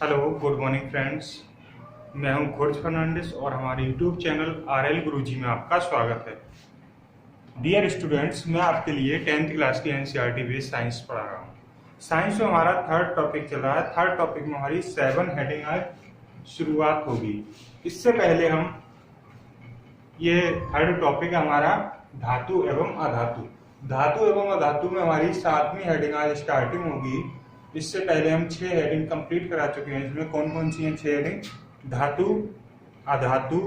Hello good morning friends. मैं हूं खुर्ज फर्नांडिस और हमारे यूट्यूब चैनल आरएल गुरुजी में आपका स्वागत है। डियर स्टूडेंट्स, मैं आपके लिए 10th क्लास की एनसीईआरटी बेस्ड साइंस पढ़ा रहा हूं। साइंस में हमारा थर्ड टॉपिक चल रहा है। थर्ड टॉपिक में हमारी 7 हेडिंग आज शुरुआत होगी। इससे पहले हम ये थर्ड टॉपिक हमारा धातु एवं अधातु। धातु एवं अधातु में हमारी 7वीं हेडिंग आज स्टार्टिंग होगी। इससे पहले हम 6 हेडिंग कंप्लीट करा चुके हैं। इसमें कौन कौन सी हैं 6 हेडिंग? धातु, अधातु,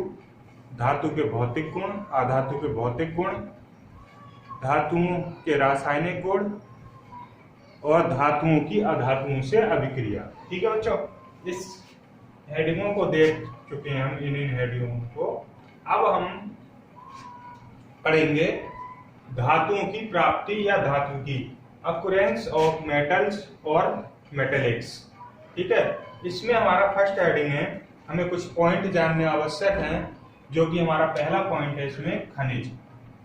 धातु के भौतिक गुण, अधातु के भौतिक गुण, धातुओं के रासायनिक गुण और धातुओं की अधातुओं से अभिक्रिया। ठीक है बच्चों, इस हेडिंगों को देख चुके हैं हम, इन हेडिंगों को। अब हम पढ़ेंगे धातुओं की प्राप्ति या धातु की अकुरेंस ऑफ मेटल्स और मेटेलिक्स। ठीक है, इसमें हमारा फर्स्ट हेडिंग है, हमें कुछ पॉइंट जानने आवश्यक हैं, जो कि हमारा पहला पॉइंट है इसमें खनिज।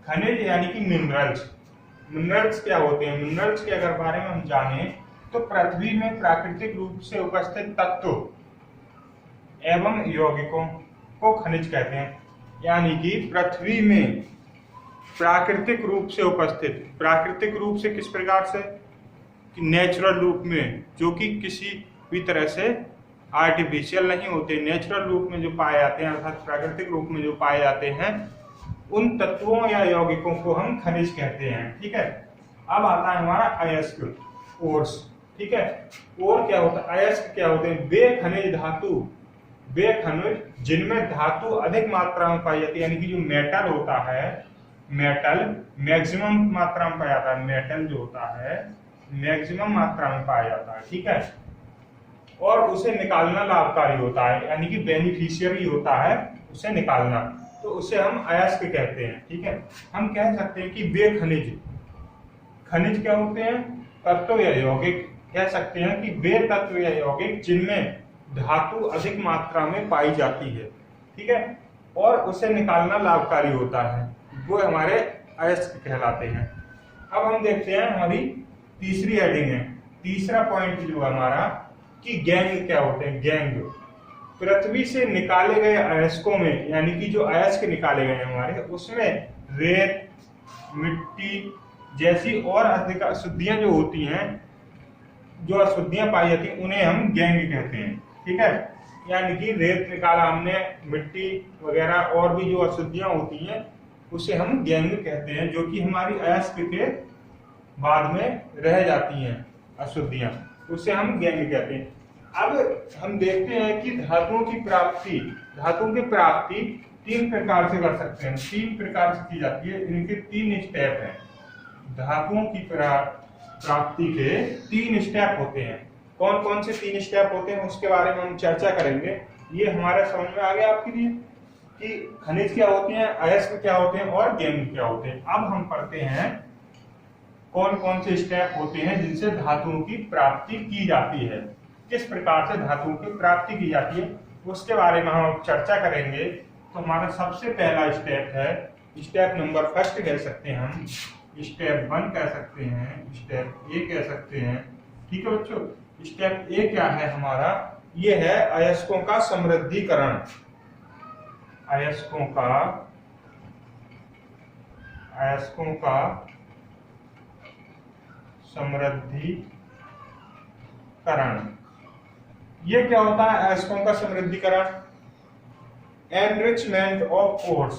खनिज यानी कि मिनरल्स। मिनरल्स क्या होते हैं? मिनरल्स के अगर बारे में हम जाने तो पृथ्वी में प्राकृतिक रूप से उपस्थित तत्व एवं यौगिकों को खनिज कहते हैं। यानी कि पृथ्वी में प्राकृतिक रूप से उपस्थित, प्राकृतिक रूप से किस प्रकार से? कि नेचुरल रूप में, जो कि किसी भी तरह से आर्टिफिशियल नहीं होते, नेचुरल रूप में जो पाए जाते हैं, अर्थात प्राकृतिक रूप में जो पाए जाते हैं, उन तत्वों या यौगिकों को हम खनिज कहते हैं। ठीक है, अब आता है हमारा अयस्क, ओर्स। ठीक है, और क्या होता है? अयस्क क्या होते हैं? वे खनिज धातु, वे खनिज जिनमें धातु अधिक मात्रा में पाई जाती है। यानी कि जो मेटल होता है, मेटल मैक्सिमम मात्रा में पाया जाता है। मेटल जो होता है मैक्सिमम मात्रा में पाया जाता है। ठीक है, और उसे निकालना लाभकारी होता है, यानी कि बेनिफिशियरी होता है उसे निकालना, तो उसे हम अयस्क कहते हैं। ठीक है, हम कह सकते हैं कि वे खनिज, खनिज क्या होते हैं? तत्व या यौगिक। कह सकते हैं कि वे तत्व या यौगिक जिनमें धातु अधिक मात्रा में पाई जाती है। ठीक है, और उसे निकालना लाभकारी होता है, वो हमारे अयस्क कहलाते हैं। अब हम देखते हैं हमारी तीसरी हेडिंग है, तीसरा पॉइंट जो हमारा कि गैंग क्या होते हैं? गैंग पृथ्वी से निकाले गए अयस्कों में, यानी कि जो अयस्क निकाले गए हमारे, उसमें रेत, मिट्टी जैसी और अधिक अशुद्धियां जो होती हैं, जो अशुद्धियां पाई जाती हैं, उन्हें हम गैंग कहते हैं। ठीक है, यानी कि रेत निकाला हमने, मिट्टी वगैरह और भी जो अशुद्धियां होती हैं उसे हम गैंग कहते हैं, जो कि हमारी अयस्क के बाद में रह जाती हैं अशुद्धियां, उसे हम गैंग कहते हैं। अब हम देखते हैं कि धातुओं की प्राप्ति, धातुओं की प्राप्ति 3 प्रकार से कर सकते हैं, 3 प्रकार से की जाती है। इनके 3 स्टेप हैं। धातुओं की प्राप्ति के 3 स्टेप होते हैं। कौन कौन से 3 स्टेप होते हैं उसके बारे में हम चर्चा करेंगे। ये हमारे समझ में आ गया आपके लिए कि खनिज क्या होते हैं, अयस्क क्या होते हैं और गैंग क्या होते हैं। अब हम पढ़ते हैं कौन कौन से स्टेप होते हैं जिनसे धातुओं की प्राप्ति की जाती है, किस प्रकार से धातुओं की प्राप्ति की जाती है, उसके बारे में हम चर्चा करेंगे। तो हमारा सबसे पहला स्टेप है, स्टेप नंबर फर्स्ट कह सकते हैं हम, स्टेप 1 कह सकते हैं, स्टेप ए कह सकते हैं। ठीक है बच्चों, स्टेप ए क्या है हमारा? ये है अयस्कों का समृद्धिकरण। अयस्कों का समृद्धिकरण। ये क्या होता है अयस्कों का समृद्धिकरण? Enrichment of ores,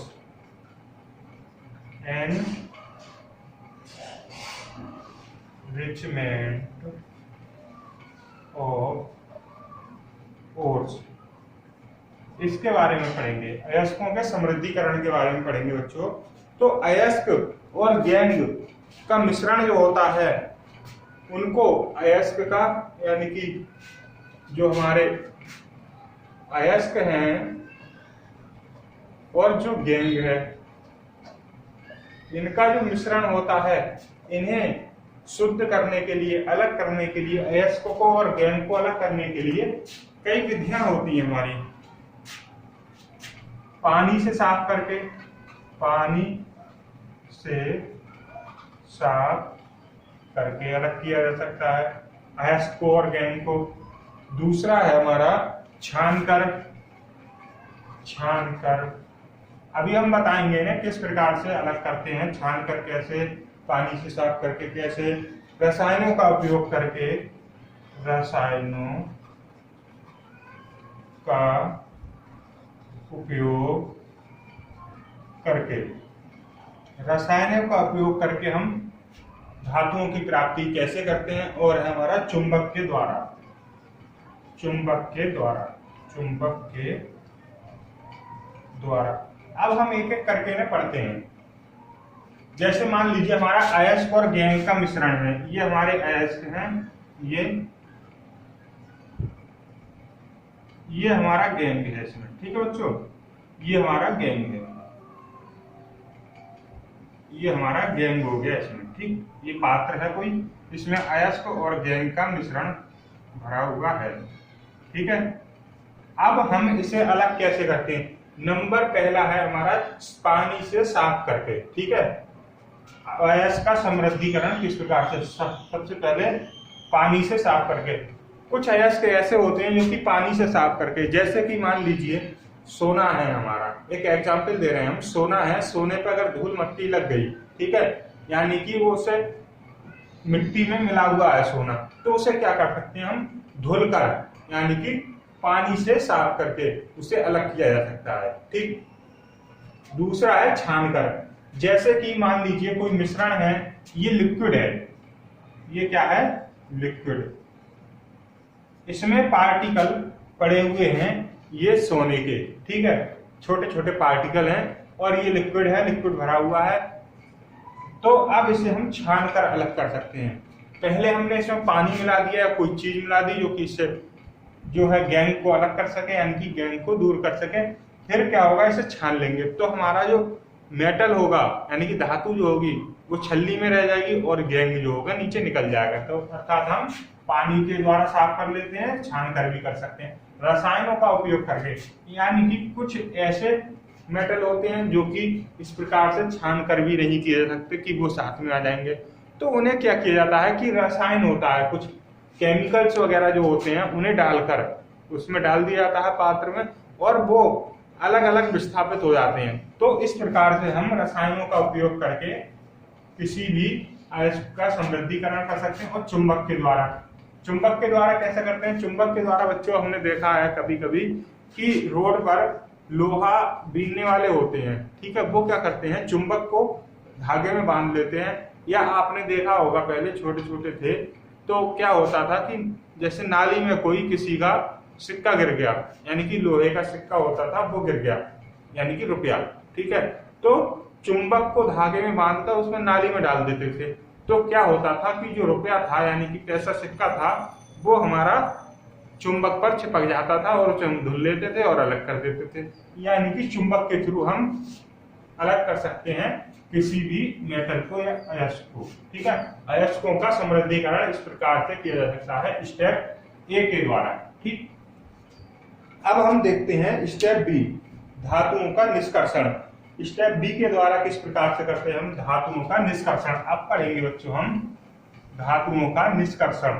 enrichment of ores, इसके बारे में पढ़ेंगे। अयस्कों के समृद्धिकरण के बारे में पढ़ेंगे बच्चों। तो अयस्क और गैंग का मिश्रण जो होता है, उनको अयस्क का, यानी कि जो हमारे अयस्क हैं और जो गैंग है, इनका जो मिश्रण होता है, इन्हें शुद्ध करने के लिए, अलग करने के लिए, अयस्कों को और गैंग को अलग करने के लिए कई विधियां होती हैं हमारी। पानी से साफ करके, पानी से साफ करके अलग किया जा सकता है अयस्क को और गैंग को। दूसरा है हमारा छानकर। अभी हम बताएंगे ना किस प्रकार से अलग करते हैं, छानकर कैसे, पानी से साफ करके कैसे, रसायनों का उपयोग करके, रसायनों का उपयोग करके हम धातुओं की प्राप्ति कैसे करते हैं, और है हमारा चुंबक के द्वारा। अब हम एक एक करके ना पढ़ते हैं। जैसे मान लीजिए हमारा अयस्क और गैंग का मिश्रण है, ये हमारे अयस्क हैं, ये हमारा गैंग है इसमें, ठीक है बच्चों, ये हमारा गैंग है, ये हमारा गैंग हो गया इसमें, ठीक। ये पात्र है कोई, इसमें अयस्क और गैंग का मिश्रण भरा हुआ है, ठीक है। अब हम इसे अलग कैसे करते हैं? नंबर पहला है हमारा पानी से साफ करके, ठीक है। अयस्क का समृद्धीकरण किस प्रकार से? सबसे पहले पानी से साफ करके। कुछ अयस्क ऐसे होते हैं जो कि पानी से साफ करके, जैसे कि मान लीजिए सोना है हमारा, एक एग्जांपल दे रहे हैं हम, सोना है, सोने पर अगर धूल मट्टी लग गई, ठीक है, यानी कि वो उसे मिट्टी में मिला हुआ है सोना, तो उसे क्या कर सकते हैं हम? धुलकर, यानी कि पानी से साफ करके उसे अलग किया जा सकता है, ठीक। दूसरा है छानकर। जैसे कि मान लीजिए कोई मिश्रण है, ये लिक्विड है, ये क्या है? लिक्विड, इसमें पार्टिकल पड़े हुए हैं, ये सोने के, ठीक है, छोटे छोटे पार्टिकल हैं, और ये लिक्विड है, लिक्विड भरा हुआ है। तो अब इसे हम छानकर अलग कर सकते हैं। पहले हमने इसमें पानी मिला दिया या कोई चीज मिला दी जो कि इससे जो है गैंग को अलग कर सके, यानी कि गैंग को दूर कर सके। फिर क्या होगा? इसे छान लेंगे तो हमारा जो मेटल होगा, यानी कि धातु जो होगी, वो छल्ली में रह जाएगी और गैंग जो होगा नीचे निकल जाएगा। तो अर्थात हम पानी के द्वारा साफ कर लेते हैं, छान कर भी कर सकते हैं। रसायनों का उपयोग करके, यानी कि कुछ ऐसे मेटल होते हैं जो कि इस प्रकार से छान कर भी नहीं किए जा सकते कि वो साथ में आ जाएंगे, तो उन्हें क्या किया जाता है कि रसायन होता है, कुछ केमिकल्स वगैरह जो होते हैं उन्हें डालकर उसमें डाल दिया जाता है पात्र में, और वो अलग अलग विस्थापित हो जाते हैं। तो इस प्रकार से हम रसायनों का उपयोग करके किसी भी अयस्क का समृद्धीकरण कर सकते हैं। और चुंबक के द्वारा कैसे करते हैं? चुंबक के द्वारा बच्चों हमने देखा है कभी कभी कि रोड पर लोहा बीनने वाले होते हैं, ठीक है, वो क्या करते हैं? चुंबक को धागे में बांध लेते हैं। या आपने देखा होगा पहले छोटे छोटे थे तो क्या होता था कि जैसे नाली में कोई किसी का सिक्का गिर गया, यानी कि लोहे का सिक्का होता था, वो गिर गया, यानी कि रुपया, ठीक है, तो चुंबक को धागे में बांधकर उसमें नाली में डाल देते थे। तो क्या होता था कि जो रुपया था, यानी कि पैसा सिक्का था, वो हमारा चुंबक पर चिपक जाता था और उसे हम धुल लेते थे और अलग कर देते थे। यानी कि चुंबक के थ्रू हम अलग कर सकते हैं किसी भी मेटल को या अयस्क को, ठीक है। अयस्कों का समृद्धीकरण इस प्रकार से किया जा सकता है स्टेप ए के द्वारा, ठीक। अब हम देखते हैं स्टेप बी, धातुओं का निष्कर्षण। स्टेप बी के द्वारा किस प्रकार से करते हैं हम धातुओं का निष्कर्षण? अब पढ़ेंगे बच्चों हम धातुओं का निष्कर्षण।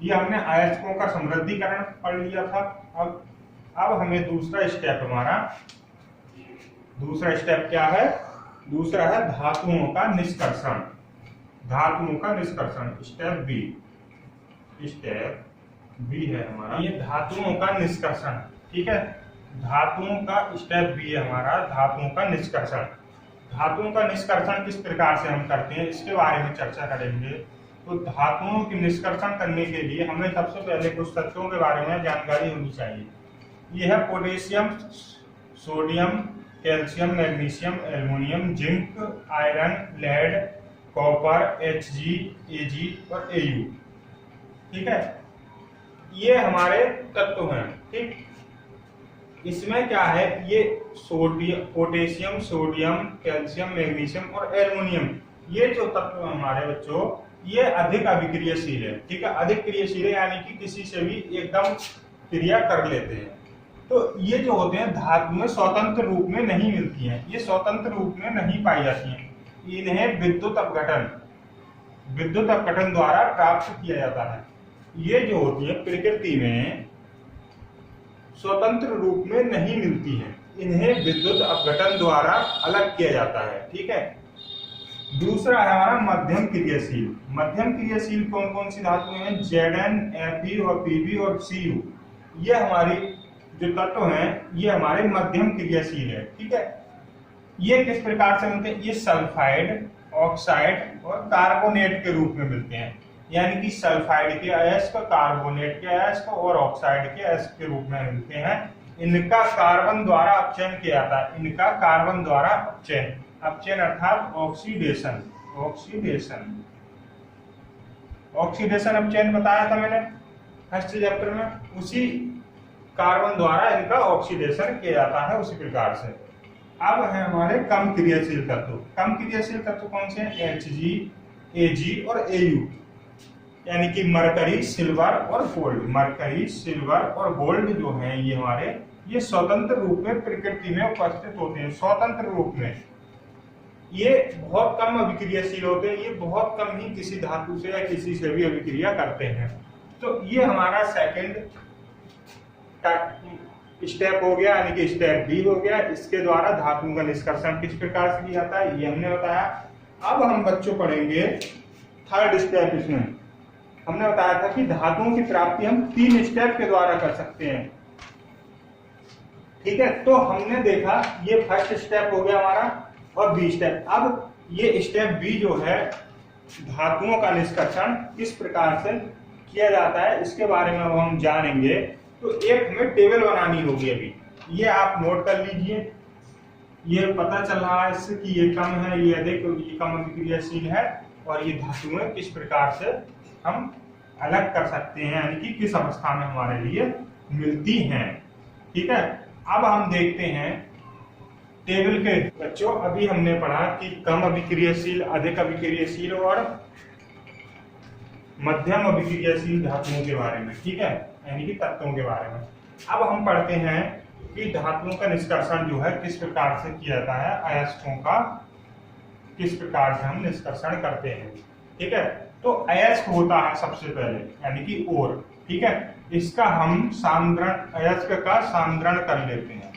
ये हमने अयस्कों का समृद्धीकरण पढ़ लिया था। अब हमें दूसरा स्टेप, हमारा दूसरा स्टेप क्या है? दूसरा है धातुओं का निष्कर्षण। धातुओं का निष्कर्षण स्टेप बी है हमारा, ये धातुओं का निष्कर्षण, ठीक है। धातुओं का स्टेप बी है हमारा, धातुओं का निष्कर्षण। धातुओं का निष्कर्षण किस प्रकार से हम करते हैं इसके बारे में चर्चा करेंगे। तो धातुओं की निष्कर्षण करने के लिए हमें सबसे पहले कुछ तत्वों के बारे में जानकारी होनी चाहिए। यह है potassium, sodium, calcium, magnesium, aluminium, zinc, iron, lead, copper, Hg, Ag और Au, ठीक है। ये हमारे तत्व हैं, ठीक। इसमें क्या है? ये sodium, potassium, sodium, calcium, magnesium और एल्युमिनियम, ये जो तत्व हमारे बच्चों, ये अधिक अभिक्रियाशील है, ठीक है। अधिक क्रियाशील है यानी कि किसी से भी एकदम क्रिया कर लेते हैं। तो ये जो होते हैं धातु में स्वतंत्र रूप में नहीं मिलती हैं, ये स्वतंत्र रूप में नहीं पाई जाती हैं। इन्हें विद्युत अपघटन द्वारा प्राप्त किया जाता है। ये जो होती है प्रकृति में स्वतंत्र रूप में नहीं मिलती है, इन्हें विद्युत अपघटन द्वारा अलग किया जाता है। ठीक है। दूसरा है हमारा मध्यम क्रियाशील। मध्यम क्रियाशील कौन कौन सी धातुएं हैं? Zn, Fe और Pb और Cu। ये हमारी जो तत्व हैं ये हमारे मध्यम क्रियाशील है। ठीक है। ये किस प्रकार से मिलते हैं? ये सल्फाइड, ऑक्साइड और कार्बोनेट के रूप में मिलते हैं। यानी कि सल्फाइड के अयस्क, कार्बोनेट के अयस्क और ऑक्साइड के अयस्क के रूप में मिलते हैं। इनका कार्बन द्वारा अपचयन किया जाता है। इनका कार्बन द्वारा अपचयन, अपचयन अर्थात ऑक्सीडेशन, ऑक्सीडेशन, ऑक्सीडेशन अपचयन बताया था मैंने फर्स्ट चैप्टर में। उसी कार्बन द्वारा इनका ऑक्सीडेशन किया जाता है उसी प्रकार से। अब है हमारे कम क्रियाशील तत्व। कम क्रियाशील तत्व कौन से हैं? Hg, Ag और Au। यानी कि मरकरी, सिल्वर और गोल्ड। मरकरी, सिल्वर और गोल्ड जो हैं ये हमारे ये स्वतंत्र रूप में प्रकृति में उपस्थित होते हैं। स्वतंत्र रूप में ये बहुत कम अभिक्रियाशील होते हैं। ये बहुत कम ही किसी धातु से या किसी से भी अभिक्रिया करते हैं। तो ये हमारा सेकंड स्टेप हो गया, यानी कि स्टेप बी हो गया। इसके द्वारा धातुओं का निष्कर्षण किस प्रकार से किया जाता है ये हमने बताया। अब हम बच्चों पढ़ेंगे थर्ड स्टेप। इसमें हमने बताया था कि धातुओं की प्राप्ति हम 3 स्टेप के द्वारा कर सकते हैं। ठीक है। तो हमने देखा ये फर्स्ट स्टेप हो गया हमारा और बी स्टेप। अब ये स्टेप बी जो है धातुओं का निष्कर्षण किस प्रकार से किया जाता है इसके बारे में हम जानेंगे। तो एक हमें टेबल बनानी होगी। अभी ये आप नोट कर लीजिए। ये पता चल रहा है इससे कि ये कम है, ये अधिक, ये कम अभिक्रियाशील है और ये धातुएं किस प्रकार से हम अलग कर सकते हैं, यानी कि किस अवस्था में हमारे लिए मिलती हैं। ठीक है। अब हम देखते हैं टेबल के बच्चों। अभी हमने पढ़ा कि कम अभिक्रियाशील, अधिक अभिक्रियाशील और मध्यम अभिक्रियाशील धातुओं के बारे में। ठीक है, यानी कि तत्वों के बारे में। अब हम पढ़ते हैं कि धातुओं का निष्कर्षण जो है किस प्रकार से किया जाता है, अयस्कों का किस प्रकार से हम निष्कर्षण करते हैं। ठीक है। तो अयस्क होता है सबसे पहले, यानी कि ओर। ठीक है। इसका हम सांद्रण, अयस्क का सांद्रण कर लेते हैं।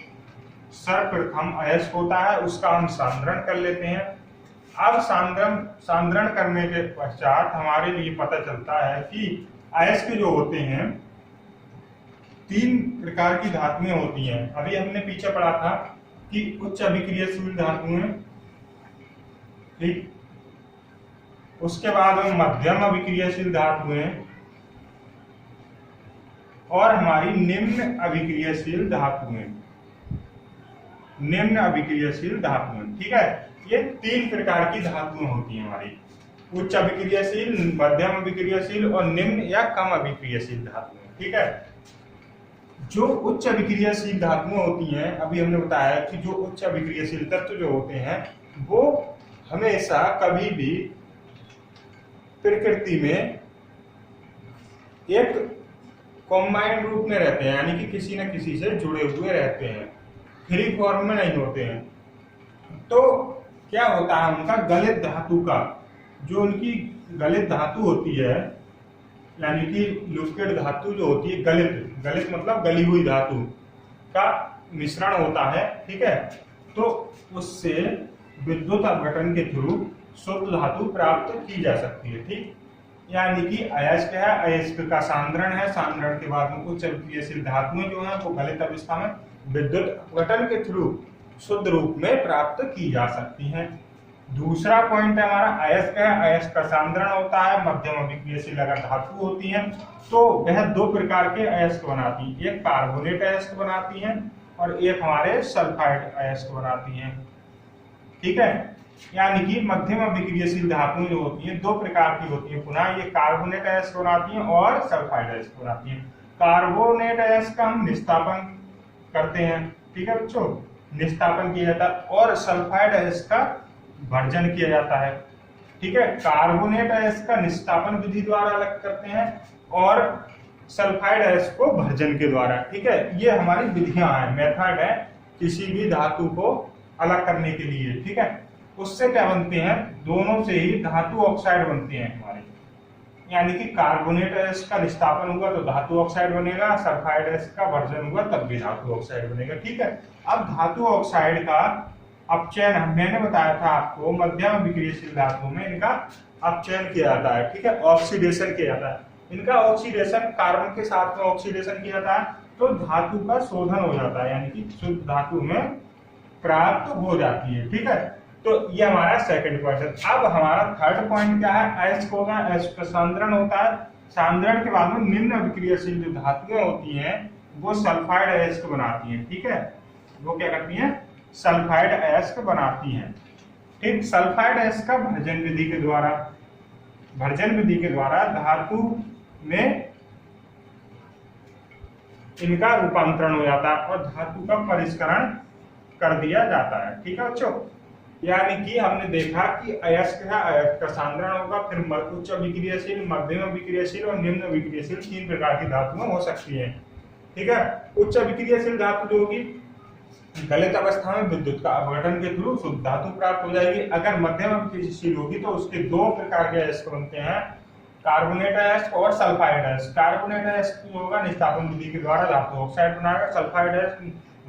सर्वप्रथम अयस्क होता है उसका हम सांद्रण कर लेते हैं। अब सांद्रण करने के पश्चात हमारे लिए पता चलता है कि अयस्क जो होते हैं 3 प्रकार की धातुएं होती हैं। अभी हमने पीछे पढ़ा था कि उच्च अभिक्रियाशील धातुएं, ठीक, उसके बाद में मध्यम अभिक्रियाशील धातुएं और हमारी निम्न अभिक्रियाशील धातुएं, निम्न अभिक्रियाशील धातुएं। ठीक है। ये 3 प्रकार की धातुएं होती हैं हमारी, उच्च अभिक्रियाशील, मध्यम अभिक्रियाशील और निम्न या कम अभिक्रियाशील धातुएं। ठीक है। जो उच्च अभिक्रियाशील धातुएं होती हैं, अभी हमने बताया कि जो उच्च अभिक्रियाशील तत्व जो होते हैं वो हमेशा कभी भी प्रकृति में एक कॉम्बाइंड रूप में रहते हैं, यानी कि किसी न किसी से जुड़े हुए रहते हैं, फ्री फॉर्म में नहीं होते हैं। तो क्या होता है उनका गलित धातु का, जो उनकी गलित धातु होती है, यानी कि लिक्विड धातु जो होती है, गलित मतलब गली हुई धातु का मिश्रण होता है। ठीक है। तो उससे विद्युत अपघटन के थ्रू शुद्ध धातु प्राप्त की जा सकती है। ठीक, यानी कि अयस्क है, अयस्क का सांद्रण है, सांद्रण के बाद में उच्च अभिक्रियाशील धातुएं जो है वो गलित अवस्था में विद्युत अपघटन के थ्रू शुद्ध रूप में प्राप्त की जा सकती हैं। दूसरा पॉइंट है हमारा अयस्क है, अयस्क का सांद्रण होता है, मध्यम अभिक्रियाशील अगर धातु होती है तो वह 2 प्रकार के अयस्क बनाती है, एक कार्बोनेट अयस्क बनाती है और एक हमारे सल्फाइड अयस्क बनाती है। ठीक है। यानी कि मध्यम अभिक्रियाशील धातुएं जो होती हैं 2 प्रकार की होती है, पुनः ये कार्बोनेट अयस्क बनाती हैं और सल्फाइड अयस्क बनाती हैं। कार्बोनेट अयस्क का हम निस्तापन करते हैं। ठीक है बच्चों, निस्तापन किया जाता है और सल्फाइड अयस्क का भर्जन किया जाता है। ठीक है। कार्बोनेट अयस्क का निस्तापन विधि द्वारा अलग करते हैं और सल्फाइड अयस्क को भर्जन के द्वारा। ठीक है। ये हमारी विधियां हैं, मेथड है किसी भी धातु को अलग करने के लिए। ठीक है। उससे क्या बनते हैं, दोनों से ही धातु ऑक्साइड बनते हैं हमारे। यानी कि कार्बोनेट एसिड का निस्तापन हुआ तो धातु ऑक्साइड बनेगा, सल्फाइड एसिड का भर्जन हुआ तब भी धातु ऑक्साइड बनेगा। ठीक है, अब धातु ऑक्साइड का अपचयन मैंने बताया था आपको, मध्यम विक्रियशील धातु में इनका अपचयन किया जाता है। ठीक है, ऑक्सीडेशन किया जाता है। इनका ऑक्सीडेशन कार्बन के साथ में ऑक्सीडेशन किया जाता है तो धातु का शोधन हो जाता है, यानी कि शुद्ध धातु में प्राप्त हो जाती है। ठीक है, तो ये हमारा सेकंड पॉइंट है। अब हमारा थर्ड पॉइंट क्या है, अयस्क होगा, अयस्क का सांद्रण होता है। सांद्रण के बाद में निम्न विक्रियशील जो धातुएं होती हैं वो सल्फाइड अयस्क बनाती हैं। ठीक है, वो क्या करती हैं, सल्फाइड अयस्क बनाती हैं। ठीक, सल्फाइड अयस्क का भर्जन विधि के द्वारा धातु में इनका रूपांतरण हो जाता है और धातु का परिष्करण कर दिया जाता है। ठीक है बच्चों, यानी कि हमने देखा कि अयस्क है, अयस्क का सांद्रण होगा, फिर उच्च विक्रियशील, मध्यम विक्रियशील और निम्न विक्रियशील 3 प्रकार की धातुएं हो सकती हैं। ठीक है, उच्च विक्रियशील धातु जो होगी गलित अवस्था में विद्युत का अपघटन के थ्रू शुद्ध धातु प्राप्त हो जाएगी। अगर मध्यम विक्रियशील होगी तो उसके 2 प्रकार के अयस्क बनते हैं, कार्बोनेट अयस्क और सल्फाइड अयस्क। कार्बोनेट अयस्क जो होगा निस्तापन विधि के द्वारा धातु ऑक्साइड बनाएगा, सल्फाइड अयस्क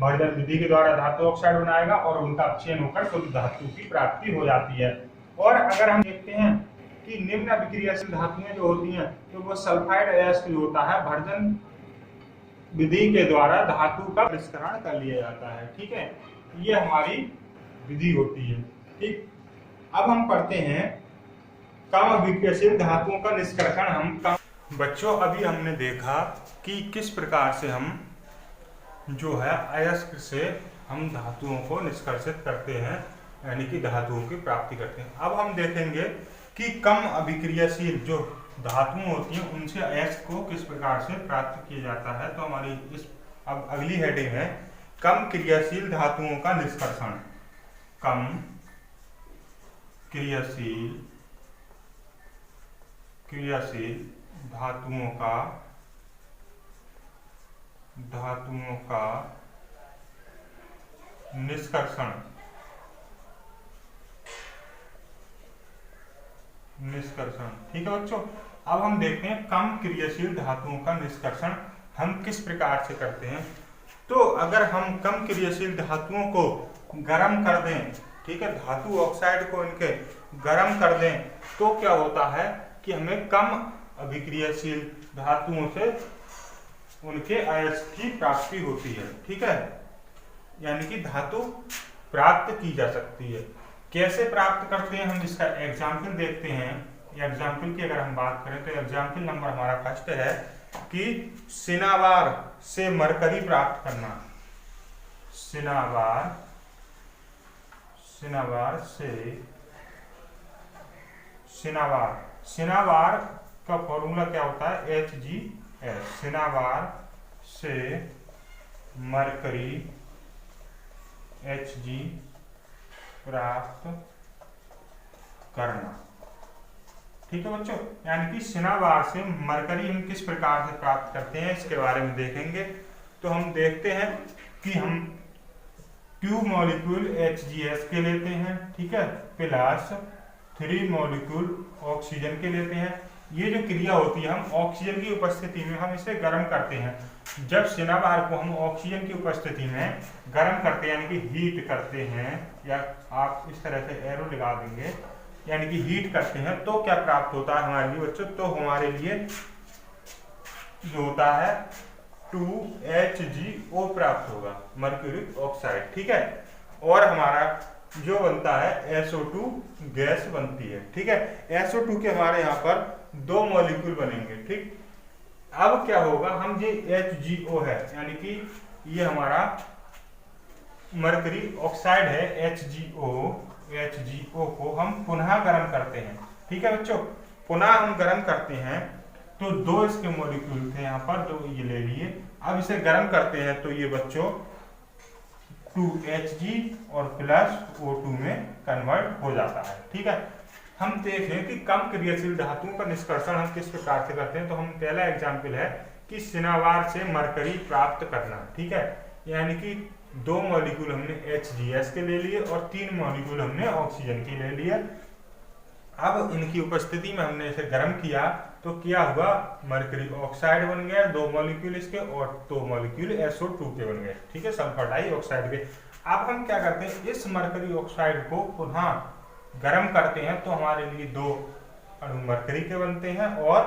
भर्जन विधि के द्वारा धातु ऑक्साइड बनाएगा और उनका अपचयन होकर शुद्ध धातु की प्राप्ति हो जाती है। और अगर हम देखते हैं कि निम्न विक्रियाशील धातुएं जो होती हैं तो वो सल्फाइड अयस्क जो होता है भर्जन विधि के द्वारा धातु का परिष्करण कर लिया जाता है। ठीक है, ये हमारी विधि होती है। ठीक, अब हम पढ़ते हैं कम विक्रियशील धातुओं का निष्कर्षण। बच्चों, अभी हमने देखा कि किस प्रकार से हम जो है अयस्क से हम धातुओं को निष्कर्षित करते हैं, यानी कि धातुओं की प्राप्ति करते हैं। अब हम देखेंगे कि कम अभिक्रियाशील जो धातुएं होती हैं उनसे अयस्क को किस प्रकार से प्राप्त किया जाता है। तो हमारी इस अब अगली हेडिंग है कम क्रियाशील धातुओं का निष्कर्षण। कम क्रियाशील धातुओं का निष्कर्षण। ठीक है बच्चों, अब हम देखते हैं कम क्रियाशील धातुओं का निष्कर्षण हम किस प्रकार से करते हैं। तो अगर हम कम क्रियाशील धातुओं को गर्म कर दें, ठीक है, धातु ऑक्साइड को इनके गर्म कर दें तो क्या होता है कि हमें कम अभिक्रियाशील धातुओं से उनके अयस्क की प्राप्ति होती है। ठीक है, यानी कि धातु प्राप्त की जा सकती है। कैसे प्राप्त करते हैं हम इसका एग्जाम्पल देखते हैं। एग्जाम्पल की अगर हम बात करें तो एग्जाम्पल नंबर हमारा फर्स्ट है कि सिनाबार से मरकरी प्राप्त करना। सिनाबार का फॉर्मूला क्या होता है, HgS। सिनाबार से मरकरी Hg प्राप्त करना। ठीक है बच्चों, यानी कि सिनाबार से मरकरी हम किस प्रकार से प्राप्त करते हैं इसके बारे में देखेंगे। तो हम देखते हैं कि हम 2 मॉलिक्यूल HgS के लेते हैं, ठीक है, प्लस 3 मॉलिक्यूल ऑक्सीजन के लेते हैं। ये जो क्रिया होती है हम ऑक्सीजन की उपस्थिति में हम इसे गर्म करते हैं। जब सिनाबार को हम ऑक्सीजन की उपस्थिति में गर्म करते हैं, यानी कि हीट करते हैं, या आप इस तरह से एरो लगा देंगे, यानी कि हीट करते हैं, तो क्या प्राप्त होता है हमारे लिए बच्चों, तो हमारे लिए जो होता है 2HgO प्राप्त होगा, मर्क्यूरिक ऑक्साइड। ठीक है, और हमारा जो बनता है SO2 गैस बनती है। ठीक है, SO2 के हमारे यहाँ पर 2 मॉलिक्यूल बनेंगे। ठीक, अब क्या होगा, हम ये HgO है, यानी कि ये हमारा मरकरी ऑक्साइड है, HgO को हम पुनः गर्म करते हैं। ठीक है बच्चों, पुनः हम गर्म करते हैं तो 2 इसके मॉलिक्यूल थे यहाँ पर, 2 ये ले लिए। अब इसे गर्म करते हैं तो ये बच्चों 2Hg और प्लस O2 में कन्वर्ट हो जाता है। ठीक है, हम देखें कि कम क्रियाशील धातुओं का निष्कर्षण हम किस प्रकार से करते हैं। तो हम पहला एग्जाम्पल है कि सिनाबार से मरकरी प्राप्त करना। ठीक है, यानी कि 2 मॉलिक्यूल हमने HgS के ले लिए और 3 मॉलिक्यूल हमने ऑक्सीजन के ले लिए। अब इनकी उपस्थिति में हमने इसे गर्म किया तो क्या हुआ, मरकरी ऑक्साइड बन गया 2 मॉलिक्यूल इसके, और 2 मॉलिक्यूल SO2 के बन गए, ठीक है, सल्फर डाइऑक्साइड के। अब हम क्या करते हैं, इस मरकरी ऑक्साइड को पुनः गर्म करते हैं तो हमारे लिए 2 अणु मरकरी के बनते हैं और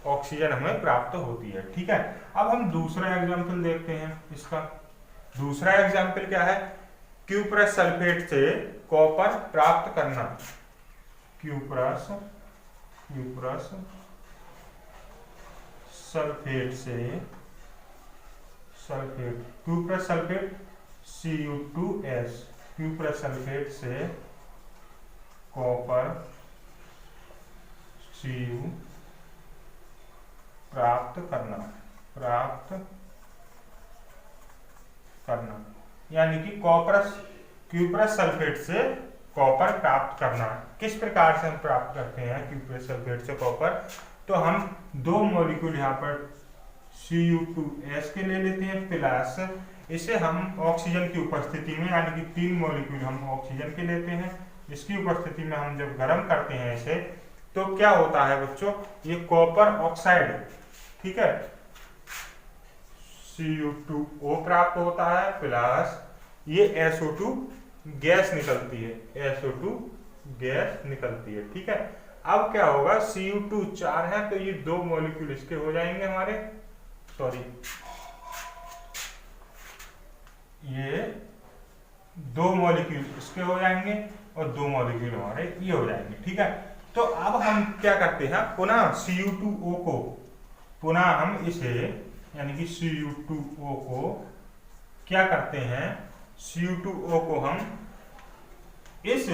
ऑक्सीजन हमें प्राप्त होती है, ठीक है। अब हम दूसरा एग्जाम्पल देखते हैं इसका। दूसरा एग्जाम्पल क्या है, क्यूप्रस सल्फेट से कॉपर प्राप्त करना। क्यूप्रस सल्फेट से cuprous sulphate Cu2S, cuprous sulphate से कॉपर Cu प्राप्त करना, यानी कि क्यूप्रस सल्फेट से कॉपर प्राप्त करना। किस प्रकार से हम प्राप्त करते हैं क्यूप्रस सल्फेट से कॉपर, तो हम 2 मॉलिक्यूल यहाँ पर Cu2S के ले लेते हैं, प्लस इसे हम ऑक्सीजन की उपस्थिति में, यानी कि 3 मॉलिक्यूल हम ऑक्सीजन के लेते हैं, इसकी उपस्थिति में हम जब गर्म करते हैं इसे, तो क्या होता है बच्चों, ये कॉपर ऑक्साइड, ठीक है, Cu2O प्राप्त होता है, प्लस ये SO2 गैस निकलती है, SO2 गैस निकलती है, ठीक है। अब क्या होगा, Cu2 4 है तो ये 2 मॉलिक्यूल इसके हो जाएंगे हमारे, ये 2 मॉलिक्यूल इसके हो जाएंगे और 2 मॉलिक्यूल हमारे ये हो जाएंगे, ठीक है। तो अब हम क्या करते हैं, पुनः Cu2O को, पुनः हम इसे, यानी कि Cu2O को क्या करते हैं, Cu2O को हम इस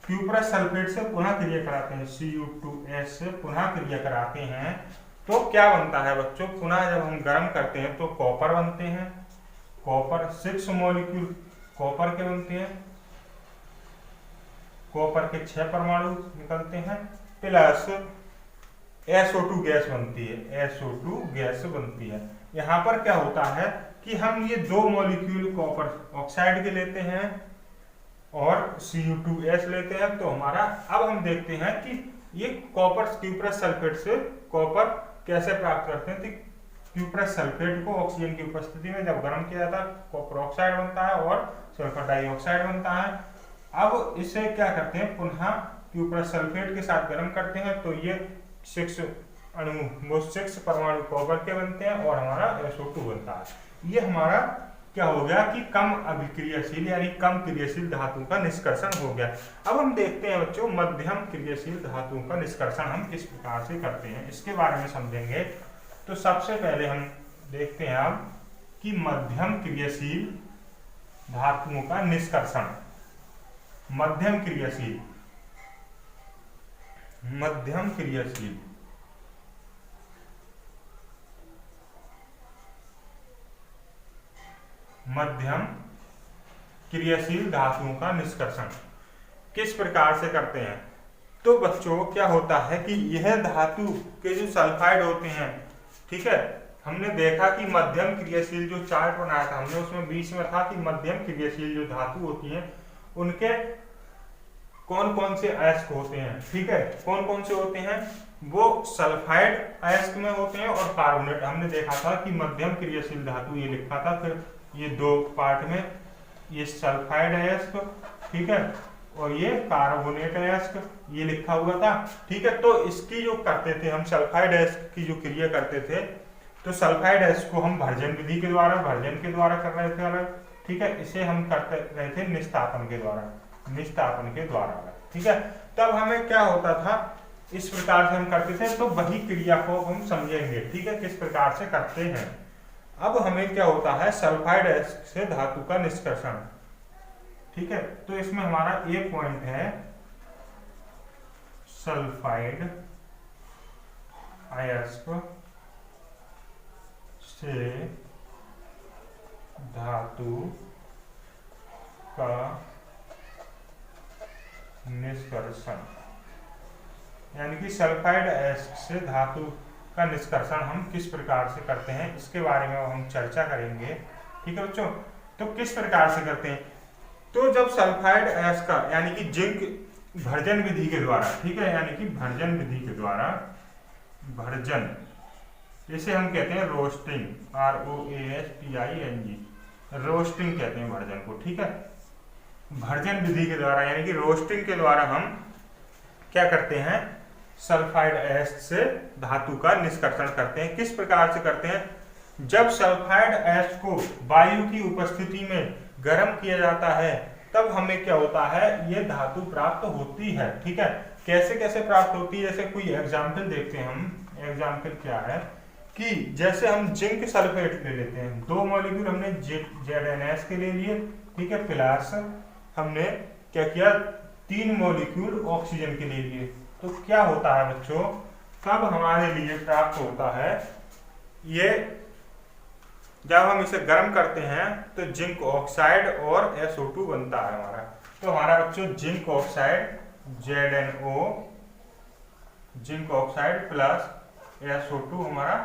क्यूप्रस सल्फेट से पुनः क्रिया कराते हैं, Cu2S से पुनः क्रिया कराते हैं, तो क्या बनता है बच्चों, पुनः जब हम गर्म करते हैं तो कॉपर बनते हैं, कॉपर 6 मॉलिक्यूल कॉपर के बनते हैं, कॉपर के 6 परमाणु निकलते हैं, प्लस SO2 गैस बनती है, SO2 गैस बनती है। यहाँ पर क्या होता है कि हम ये 2 मॉलिक्यूल कॉपर ऑक्साइड के लेते हैं और Cu2S लेते हैं, तो हमारा, अब हम देखते हैं कि ये कॉपर क्यूप्रस सल्फेट से कॉपर कैसे प्राप्त करते हैं। तो क्यूप्रस सल्फेट को ऑक्सीजन की उपस्थिति में जब गर्म किया जाता है कॉपर ऑक्साइड बनता है और सल्फर डाइऑक्साइड बनता है। अब इसे क्या करते हैं, पुनः क्यूप्रस सल्फेट के साथ गर्म करते हैं तो ये 6 अणु, वो 6 परमाणु कॉपर के बनते हैं और हमारा SO2 बनता है। ये हमारा क्या हो गया कि कम अभिक्रियाशील, यानी कम क्रियाशील धातु का निष्कर्षण हो गया। अब हम देखते हैं बच्चों, मध्यम क्रियाशील धातुओं का निष्कर्षण हम किस प्रकार से करते हैं, इसके बारे में समझेंगे। तो सबसे पहले हम देखते हैं अब कि मध्यम क्रियाशील धातुओं का निष्कर्षण। मध्यम क्रियाशील धातुओं का निष्कर्षण किस प्रकार से करते हैं। तो बच्चों क्या होता है कि यह धातु के जो सल्फाइड होते हैं, ठीक है, हमने देखा कि मध्यम क्रियाशील जो चार्ट बनाया था हमने, उसमें बीच में था कि मध्यम क्रियाशील जो धातु होती हैं उनके कौन कौन से अयस्क होते हैं, ठीक है, कौन कौन से होते हैं, वो सल्फाइड अयस्क में होते हैं और कार्बोनेट। हमने देखा था कि मध्यम क्रियाशील धातु ये लिखा था, फिर ये 2 पार्ट में, ये सल्फाइड अयस्क, ठीक है, और ये कार्बोनेट अयस्क ये लिखा हुआ था, ठीक है। तो इसकी जो करते थे हम, सल्फाइड अयस्क की जो क्रिया करते थे, तो सल्फाइड अयस्क को हम भर्जन विधि के द्वारा, भर्जन के द्वारा कर रहे थे अलग, ठीक है, इसे हम करते रहे थे निस्तापन के द्वारा, ठीक है। तब हमें क्या होता था, इस प्रकार से हम करते थे, तो वही क्रिया को हम समझेंगे, ठीक है, किस प्रकार से करते हैं। अब हमें क्या होता है, सल्फाइड अयस्क से धातु का निष्कर्षण, ठीक है। तो इसमें हमारा ए पॉइंट है, सल्फाइड अयस्क से धातु का निष्कर्षण, यानी कि सल्फाइड अयस्क से धातु का निष्कर्षण हम किस प्रकार से करते हैं, इसके बारे में हम चर्चा करेंगे, ठीक है बच्चों। तो किस प्रकार से करते हैं, तो जब सल्फाइड अयस्क का, यानी कि जिंक भर्जन विधि के द्वारा, ठीक है, यानी कि भर्जन विधि के द्वारा भर्जन, इसे हम कहते हैं रोस्टिंग, ROASTING, रोस्टिंग कहते हैं भर्जन को। ठीक है, भर्जन विधि के द्वारा यानी कि रोस्टिंग के द्वारा हम क्या करते हैं, सल्फाइड एसिड से धातु का निष्कर्षण करते हैं। किस प्रकार से करते हैं, जब सल्फाइड एसिड को वायु की उपस्थिति में गर्म किया जाता है तब हमें क्या होता है, ये धातु प्राप्त होती है। ठीक है, कैसे कैसे प्राप्त होती है, जैसे कोई एग्जाम्पल देखते हैं हम। एग्जाम्पल क्या है कि जैसे हम जिंक सल्फेट ले लेते हैं, 2 मॉलिक्यूल हमने ZnS के ले लिए। ठीक है, प्लस हमने क्या किया, 3 मॉलिक्यूल ऑक्सीजन के ले लिए। तो क्या होता है बच्चों, तब हमारे लिए प्राप्त होता है ये, जब हम इसे गर्म करते हैं तो जिंक ऑक्साइड और SO2 बनता है हमारा। तो हमारा बच्चों zinc oxide ZnO, zinc oxide plus SO2 हमारा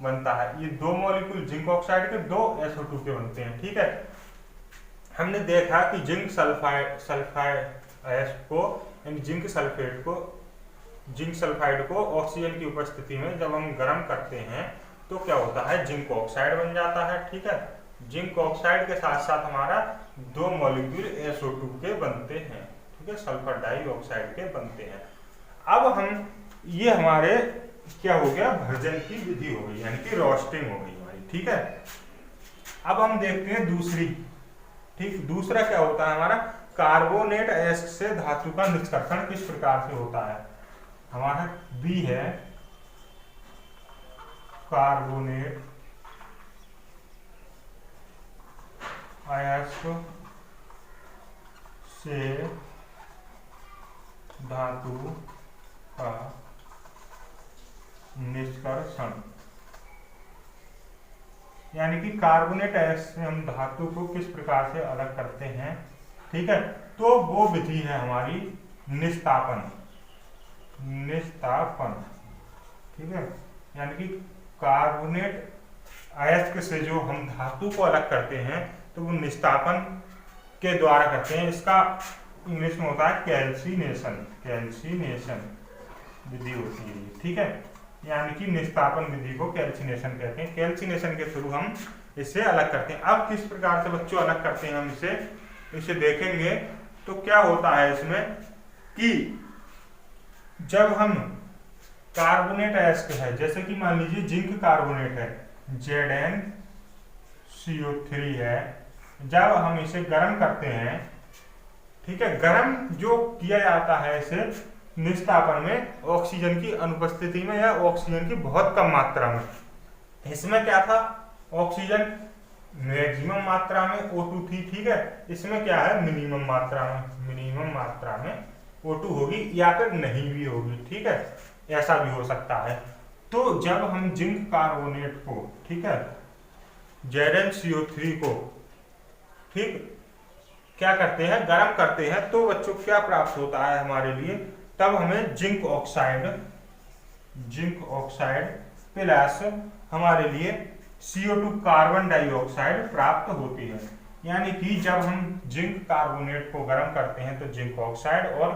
बनता है। ये 2 मॉलिक्यूल जिंक ऑक्साइड के, 2 SO2 के बनते हैं। ठीक है, हमने देखा कि जिंक सल्फाइड को यानी जिंक सल्फाइड को ऑक्सीजन की उपस्थिति में जब हम गर्म करते हैं तो क्या होता है, जिंक ऑक्साइड बन जाता है। ठीक है, जिंक ऑक्साइड के साथ साथ हमारा 2 मॉलिक्यूल SO2 के बनते हैं। ठीक है, सल्फर डाइऑक्साइड के बनते हैं। अब हम ये हमारे क्या हो गया, भर्जन की विधि हो गई यानी कि रोस्टिंग हो गई हमारी। ठीक है, अब हम देखते हैं दूसरी। ठीक, दूसरा क्या होता है हमारा, कार्बोनेट एसिड से धातु का निष्कर्षण किस प्रकार से होता है। हमारा बी है कार्बोनेट एसिड से धातु का निष्कर्षण, यानी कि कार्बोनेट एसिड से हम धातु को किस प्रकार से अलग करते हैं। ठीक है, तो वो विधि है हमारी निस्तापन। ठीक है, यानी कि कार्बोनेट एसिड से जो हम धातु को अलग करते हैं तो वो निस्तापन के द्वारा करते हैं। इसका इंग्लिश में होता है कैल्सिनेशन विधि होती है। ठीक है, यानी कि निस्तापन विधि को कैल्सिनेशन कहते हैं। कैल्सिनेशन के थ्रू हम इसे अलग करते हैं। अब किस प्रकार से बच्चों अलग करते हैं हम इसे देखेंगे। तो क्या होता है इसमें कि जब हम कार्बोनेट एसिड है, जैसे कि मान लीजिए जिंक कार्बोनेट है, ZnCO3 है, जब हम इसे गर्म करते हैं, ठीक है, गर्म जो किया जाता है इसे निस्तापन में ऑक्सीजन की अनुपस्थिति में या ऑक्सीजन की बहुत कम मात्रा में। इसमें क्या था, ऑक्सीजन मैक्सिमम मात्रा में O2 थी। ठीक है, इसमें क्या है, मिनिमम मात्रा में O2 होगी या फिर नहीं भी होगी। ठीक है, ऐसा भी हो सकता है। तो जब हम जिंक कार्बोनेट को, ठीक है, ZnCO3 को, ठीक, क्या करते हैं, गर्म करते हैं, तो बच्चों क्या प्राप्त होता है हमारे लिए, तब हमें जिंक ऑक्साइड प्लस हमारे लिए CO2 कार्बन डाइऑक्साइड प्राप्त होती है। यानी कि जब हम जिंक कार्बोनेट को गर्म करते हैं तो जिंक ऑक्साइड और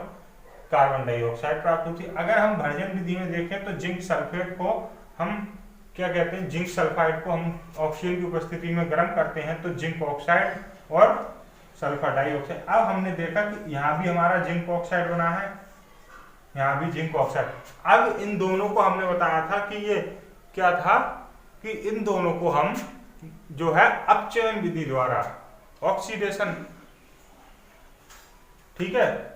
कार्बन डाइऑक्साइड प्राप्त होती है। अगर हम भर्जन विधि में देखें तो जिंक सल्फेट को हम क्या कहते हैं, जिंक सल्फाइड को हम ऑक्सीजन की उपस्थिति में गर्म करते हैं तो जिंक ऑक्साइड और सल्फर डाइऑक्साइड। अब हमने देखा कि यहाँ भी हमारा जिंक ऑक्साइड बना है, यहाँ भी जिंक ऑक्साइड। अब इन दोनों को हमने बताया था कि ये क्या था कि इन दोनों को हम जो है अपचयन विधि द्वारा, ऑक्सीडेशन, ठीक है,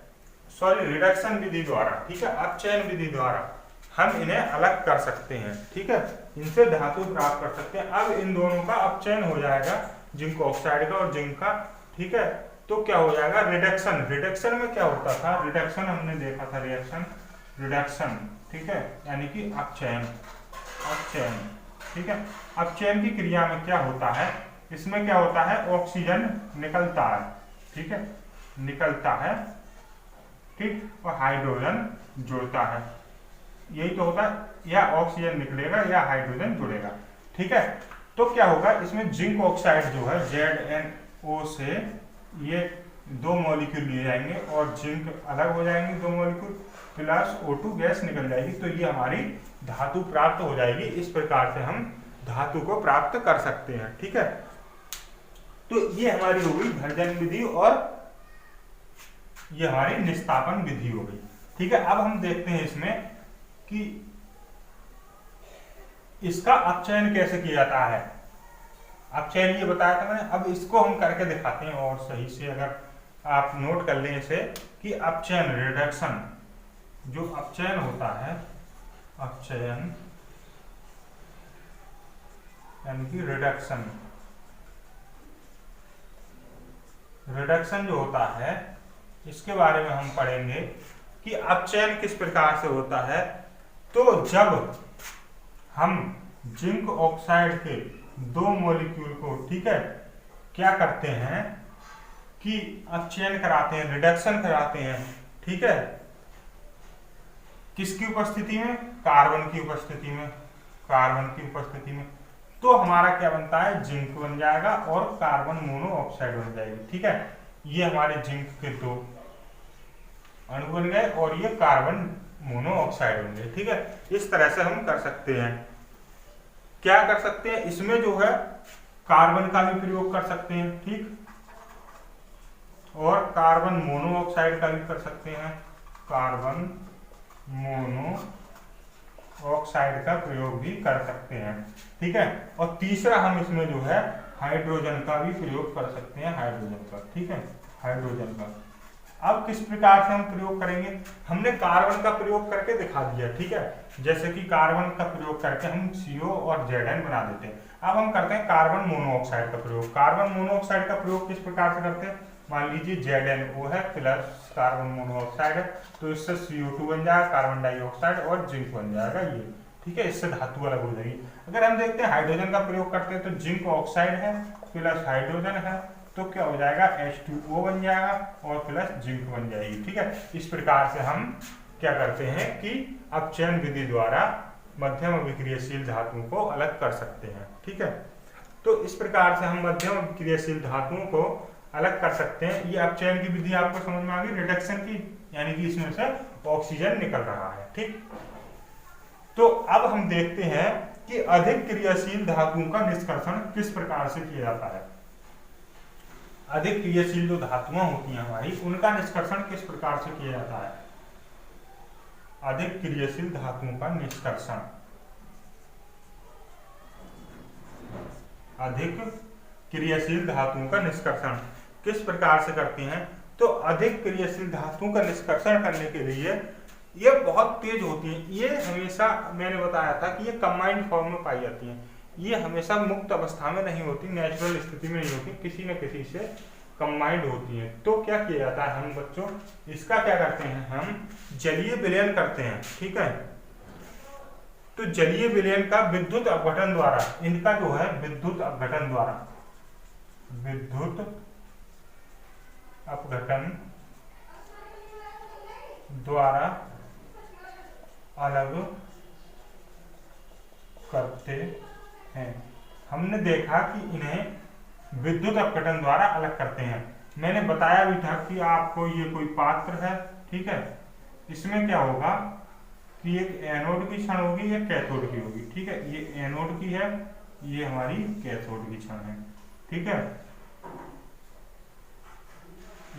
सॉरी रिडक्शन विधि द्वारा, ठीक है, अपचयन विधि द्वारा हम इन्हें अलग कर सकते हैं। ठीक है, इनसे धातु प्राप्त कर सकते हैं। अब इन दोनों का अपचयन हो जाएगा, जिंक ऑक्साइड का और जिंक का। ठीक है, तो क्या हो जाएगा, रिडक्शन। रिडक्शन में क्या होता था, रिडक्शन हमने देखा था, रिडक्शन, ठीक है, यानी कि अपचयन। ठीक है, अपचयन की क्रिया में क्या होता है, इसमें क्या होता है, ऑक्सीजन निकलता है, ठीक है, निकलता है, ठीक, और हाइड्रोजन जुड़ता है। यही तो होता है, या ऑक्सीजन निकलेगा या हाइड्रोजन जुड़ेगा। ठीक है, तो क्या होगा, इसमें जिंक ऑक्साइड जो है ZnO से ये 2 मॉलिक्यूल लिए जाएंगे और जिंक अलग हो जाएंगे 2 मॉलिक्यूल, प्लस O2 गैस निकल जाएगी। तो ये हमारी धातु प्राप्त हो जाएगी। इस प्रकार से हम धातु को प्राप्त कर सकते हैं। ठीक है, तो ये हमारी हो गई भर्जन विधि और ये हमारी निस्तापन विधि हो गई। ठीक है, अब हम देखते हैं इसमें कि इसका अपचयन कैसे किया जाता है। अपचयन ये बताया था मैंने, अब इसको हम करके दिखाते हैं और सही से, अगर आप नोट कर लें इसे कि अपचयन रिडक्शन, जो अपचयन होता है, अपचयन यानी कि रिडक्शन, रिडक्शन जो होता है इसके बारे में हम पढ़ेंगे कि अपचयन किस प्रकार से होता है। तो जब हम जिंक ऑक्साइड के 2 मॉलिक्यूल को, ठीक है, क्या करते हैं कि अपचयन कराते हैं, रिडक्शन कराते हैं। ठीक है, किसकी उपस्थिति में? कार्बन की उपस्थिति में, कार्बन की उपस्थिति में। तो हमारा क्या बनता है? जिंक बन जाएगा और कार्बन मोनोऑक्साइड बन जाएगी। ठीक है, ये हमारे जिंक के 2 अणु बन गए और ये कार्बन मोनोऑक्साइड बन गए। ठीक है, इस तरह से हम कर सकते हैं। क्या कर सकते हैं इसमें जो है, कार्बन का भी प्रयोग कर सकते हैं, ठीक, और कार्बन मोनोऑक्साइड का भी कर सकते हैं, कार्बन मोनोऑक्साइड का प्रयोग भी कर सकते हैं। ठीक है, और तीसरा हम इसमें जो है हाइड्रोजन का भी प्रयोग कर सकते हैं, हाइड्रोजन का। ठीक है, हाइड्रोजन का अब किस प्रकार से हम प्रयोग करेंगे? हमने कार्बन का प्रयोग करके दिखा दिया। ठीक है, जैसे कि कार्बन का प्रयोग करके हम CO और Zn बना देते हैं। अब हम करते हैं कार्बन मोनोऑक्साइड का प्रयोग। कार्बन मोनोऑक्साइड का प्रयोग किस प्रकार से करते हैं? मान लीजिए ZnO है प्लस कार्बन मोनोऑक्साइड है, तो इससे CO2 बन जाएगा, कार्बन डाइऑक्साइड और जिंक बन जाएगा ये। ठीक है, इससे धातु अलग हो जाएगी। अगर हम देखते हैं हाइड्रोजन का प्रयोग करते हैं, तो जिंक ऑक्साइड है प्लस हाइड्रोजन है, तो क्या हो जाएगा? H2O बन जाएगा और प्लस जिंक बन जाएगी। ठीक है, इस प्रकार से हम क्या करते हैं कि अपचयन विधि द्वारा मध्यम अभिक्रियाशील धातुओं को अलग कर सकते हैं। ठीक है, तो इस प्रकार से हम मध्यम अभिक्रियाशील धातुओं को अलग कर सकते हैं। ये अपचयन की विधि आपको समझ में आ गई, रिडक्शन की, यानी कि इसमें से ऑक्सीजन निकल रहा है। ठीक, तो अब हम देखते हैं कि अधिक क्रियाशील धातुओं का निष्कर्षण किस प्रकार से किया जाता है। अधिक क्रियाशील जो धातुआं होती हैं हमारी, उनका निष्कर्षण किस प्रकार से किया जाता है? अधिक क्रियाशील धातुओं का निष्कर्षण, अधिक क्रियाशील धातुओं का निष्कर्षण किस प्रकार से करते हैं? तो अधिक क्रियाशील धातुओं का निष्कर्षण करने के लिए ये बहुत तेज होती हैं। ये हमेशा, मैंने बताया था कि ये कंबाइंड फॉर्म में पाई जाती हैं। ये हमेशा मुक्त अवस्था में नहीं होती, नेचुरल स्थिति में नहीं होती, किसी न किसी से कंबाइंड होती हैं। तो क्या किया जाता है हम बच्चों, इसका क्या करते हैं, हम जलीय विलयन करते हैं। ठीक है, तो जलीय विलयन का विद्युत अपघटन द्वारा, इनका जो है विद्युत अपघटन द्वारा, विद्युत अपघटन द्वारा अलग करते हैं। हमने देखा कि इन्हें विद्युत अपघटन द्वारा अलग करते हैं। मैंने बताया भी था कि आपको ये कोई पात्र है, ठीक है, इसमें क्या होगा कि एक एनोड की क्षण होगी, एक कैथोड की होगी। ठीक है, ये एनोड की है, ये हमारी कैथोड की क्षण है। ठीक है,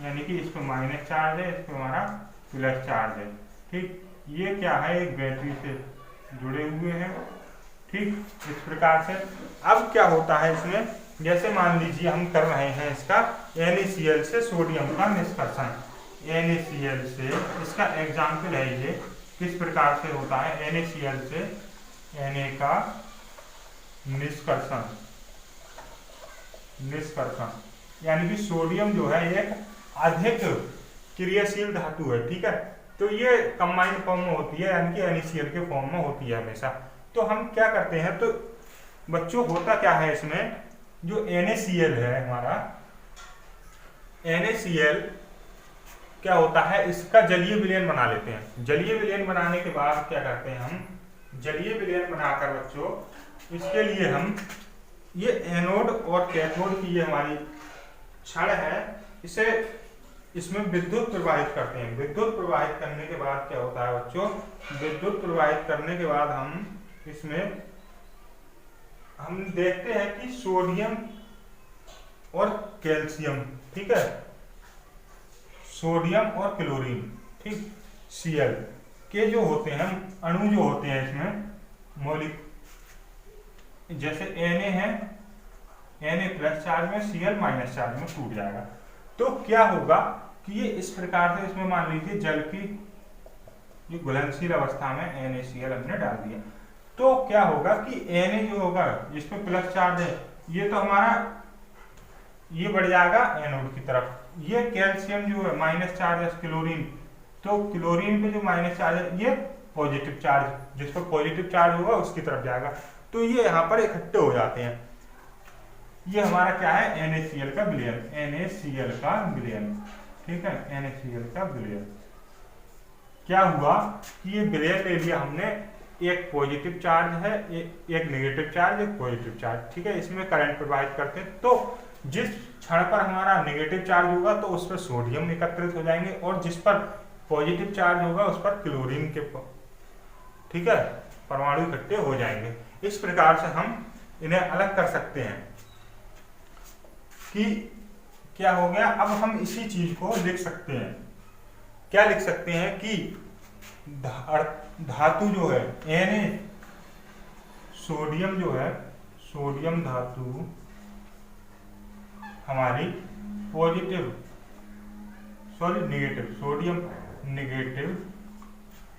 यानी कि इस पर माइनस चार्ज है, इस पर हमारा प्लस चार्ज है। ठीक, ये क्या है, एक बैटरी से जुड़े हुए हैं। ठीक, इस प्रकार से अब क्या होता है इसमें, जैसे मान लीजिए हम कर रहे हैं इसका NaCl से सोडियम का निष्कर्षण। NaCl से, इसका एग्जाम्पल है ये, किस प्रकार से होता है NaCl से Na का निष्कर्षण, यानी कि सोडियम जो है एक अधिक क्रियाशील धातु है। ठीक है, तो ये कंबाइंड फॉर्म में होती है, यानी कि NaCl के फॉर्म में होती है हमेशा। तो हम क्या करते हैं, तो बच्चों होता क्या है इसमें, जो NaCl है हमारा, NaCl क्या होता है, इसका जलीय विलयन बना लेते हैं। जलीय विलयन बनाने के बाद क्या करते हैं हम, जलीय विलयन बनाकर बच्चों, इसके लिए हम ये एनोड और कैथोड की ये हमारी छड़ है, इसे इसमें विद्युत प्रवाहित करते हैं। विद्युत प्रवाहित करने के बाद क्या होता है बच्चों, विद्युत प्रवाहित करने के बाद हम देखते हैं कि सोडियम और कैल्शियम, ठीक है, सोडियम और क्लोरीन, ठीक, Cl के जो होते हैं अणु जो होते हैं इसमें मौलिक, जैसे Na है, Na प्लस चार्ज में, Cl माइनस चार्ज में टूट जाएगा। तो क्या होगा कि ये इस प्रकार से, इसमें मान लीजिए जल की ये घुलनशील अवस्था में NaCl हमने डाल दिया, तो क्या होगा कि Na जो होगा जिसमें प्लस चार्ज है ये तो हमारा ये बढ़ जाएगा एनोड की तरफ, ये कैल्शियम जो है माइनस चार्ज है क्लोरीन, तो क्लोरीन पे जो माइनस चार्ज है ये पॉजिटिव चार्ज, जिस पर पॉजिटिव चार्ज होगा उसकी तरफ जाएगा, तो ये यहाँ पर इकट्ठे हो जाते हैं। ये हमारा क्या है, NaCl का विलयन, NaCl का विलयन, ठीक है, NaCl का विलयन। क्या हुआ कि ये विलयन ले लिया हमने, एक पॉजिटिव चार्ज है, एक नेगेटिव चार्ज, एक पॉजिटिव चार्ज, ठीक है, इसमें करंट प्रवाहित करते हैं। तो जिस क्षण पर हमारा नेगेटिव चार्ज होगा तो उस पर सोडियम एकत्रित हो जाएंगे, और जिस पर पॉजिटिव चार्ज होगा उस पर क्लोरीन के, ठीक है, परमाणु इकट्ठे हो जाएंगे। इस प्रकार से हम इन्हें अलग कर सकते हैं कि क्या हो गया। अब हम इसी चीज को लिख सकते हैं, क्या लिख सकते हैं कि धातु जो है Na, सोडियम जो है, सोडियम धातु हमारी पॉजिटिव, नेगेटिव, सोडियम नेगेटिव,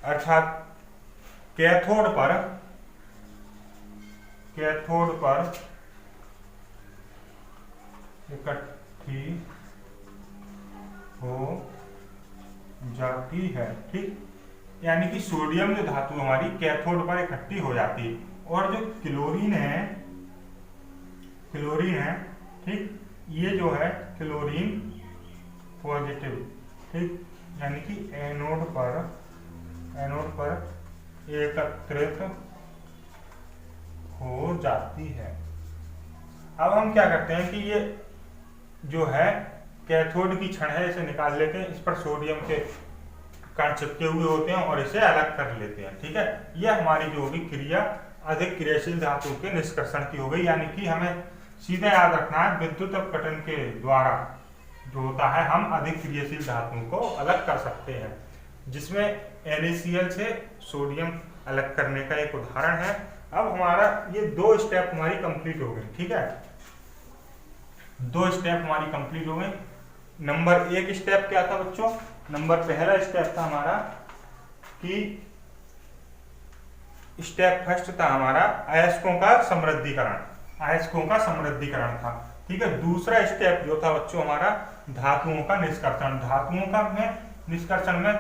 अर्थात कैथोड पर इकट्ठी हो जाती है, ठीक, यानी कि सोडियम जो धातु हमारी कैथोड पर इकट्ठी हो जाती है, और जो क्लोरीन है, ठीक, ये जो है क्लोरीन पॉजिटिव, ठीक, यानी कि एनोड पर एकत्रित हो जाती है। अब हम क्या करते हैं कि ये जो है कैथोड की छड़ है, इसे निकाल लेते हैं, इस पर सोडियम के कण चिपके हुए होते हैं और इसे अलग कर लेते हैं, ठीक है। यह हमारी जो होगी क्रिया अधिक क्रियाशील धातु के निष्कर्षण की हो गई, यानी कि हमें सीधे याद रखना है विद्युत अपघटन के द्वारा जो होता है हम अधिक क्रियाशील धातुओं को अलग कर सकते हैं, जिसमें NaCl से सोडियम अलग करने का एक उदाहरण है। अब हमारा ये दो स्टेप हमारी कंप्लीट हो गई, ठीक है, दो स्टेप हमारी कंप्लीट हो गई। नंबर एक स्टेप क्या था बच्चों, पहला स्टेप था हमारा कि स्टेप फर्स्ट था हमारा अयस्कों का समृद्धिकरण था, ठीक है। दूसरा स्टेप जो था बच्चों हमारा धातुओं का निष्कर्षण, निष्कर्षण में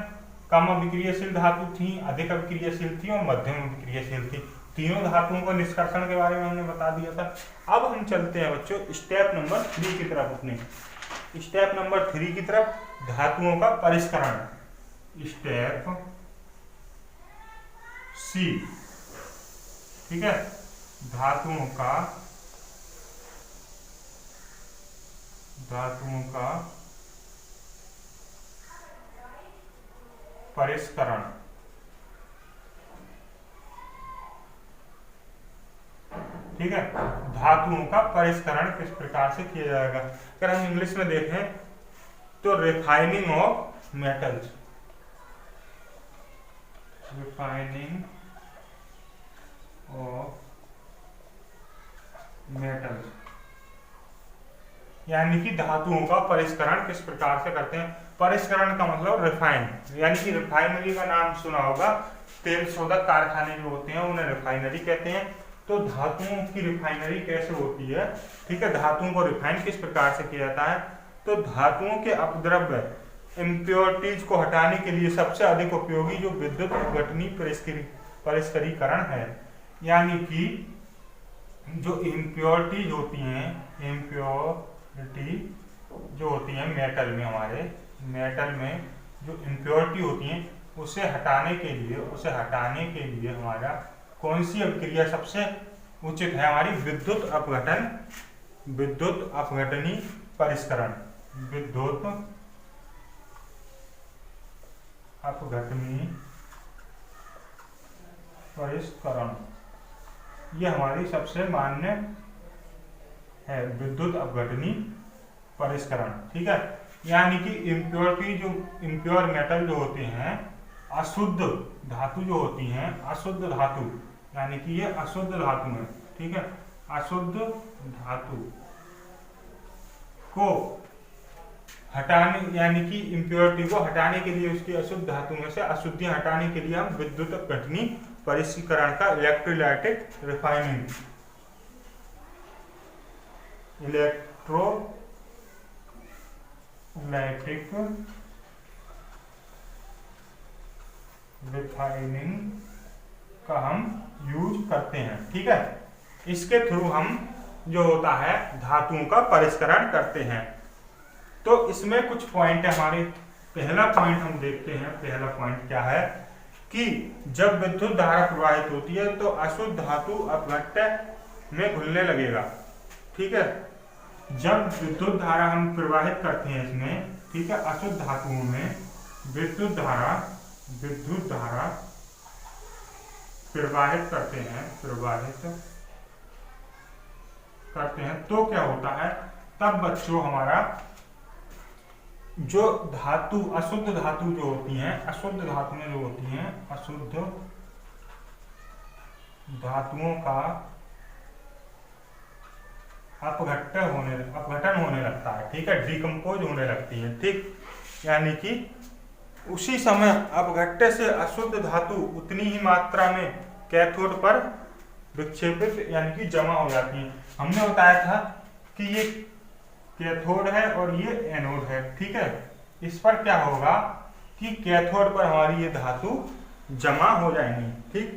कम अभिक्रियाशील धातु थी, अधिक अभिक्रियाशील थी और मध्यम अभिक्रियाशील थी। तीनों धातुओं का निष्कर्षण के बारे में हमने बता दिया था। अब हम चलते हैं बच्चों स्टेप नंबर 3 की तरफ, अपने स्टेप नंबर 3 की तरफ, धातुओं का परिष्करण, स्टेप C, ठीक है, धातुओं का परिष्करण, ठीक है। धातुओं का परिष्करण किस प्रकार से किया जाएगा, अगर हम इंग्लिश में देखें तो रिफाइनिंग ऑफ मेटल्स, यानी कि धातुओं का परिष्करण किस प्रकार से करते हैं। परिष्करण का मतलब रिफाइन, यानी कि रिफाइनरी का नाम सुना होगा, तेल शोधक कारखाने जो होते हैं उन्हें रिफाइनरी कहते हैं। तो धातुओं की रिफाइनरी कैसे होती है, ठीक है, धातुओं को रिफाइन किस प्रकार से किया जाता है। तो धातुओं के अपद्रव्य इम्प्योरिटीज को हटाने के लिए सबसे अधिक उपयोगी जो विद्युत अपघटनी परिष्करीकरण है, यानी कि जो इम्प्योरिटीज होती हैं, जो होती है मेटल में, हमारे मेटल में जो इम्प्योरिटी होती हैं उसे हटाने के लिए हमारा कौन सी अभिक्रिया सबसे उचित है, हमारी विद्युत अपघटनी परिष्करण, विद्युत अपघटनी परिष्करण, ये हमारी सबसे मान्य है, विद्युत अपघटनी परिष्करण। ठीक है, यानी कि इम्प्योरिटी, जो इम्प्योर मेटल जो होते हैं, अशुद्ध धातु जो होती हैं, अशुद्ध धातु, यानी कि ये अशुद्ध धातु है। ठीक है, अशुद्ध धातु को हटाने, यानी कि इम्प्योरिटी को हटाने के लिए, उसकी अशुद्ध धातु में से अशुद्धियां हटाने के लिए हम विद्युत अपघटनी परिष्करण का इलेक्ट्रोलाइटिक रिफाइनिंग, इलेक्ट्रोलाइटिक रिफाइनिंग का हम यूज करते हैं। ठीक है, इसके थ्रू हम जो होता है धातुओं का परिष्करण करते हैं। तो इसमें कुछ पॉइंट है हमारे। पहला पॉइंट हम देखते हैं, पहला पॉइंट क्या है कि जब विद्युत धारा प्रवाहित होती है तो अशुद्ध धातु अपघट्य में घुलने लगेगा। ठीक है, जब विद्युत धारा हम प्रवाहित करते हैं इसमें, ठीक है, अशुद्ध धातुओं में विद्युत धारा प्रवाहित करते हैं तो क्या होता है, तब बच्चों हमारा जो धातु, अशुद्ध धातु जो होती हैं, अशुद्ध धातुएं जो होती हैं, अशुद्ध धातुओं का अपघटन होने लगता है। ठीक है, डिकम्पोज होने लगती है। ठीक, यानी कि उसी समय अपघट्य से अशुद्ध धातु उतनी ही मात्रा में कैथोड पर विक्षेपित, यानी कि जमा हो जाती है। हमने बताया था कि ये कैथोड है और ये एनोड है। ठीक है, इस पर क्या होगा कि कैथोड पर हमारी ये धातु जमा हो जाएंगी। ठीक,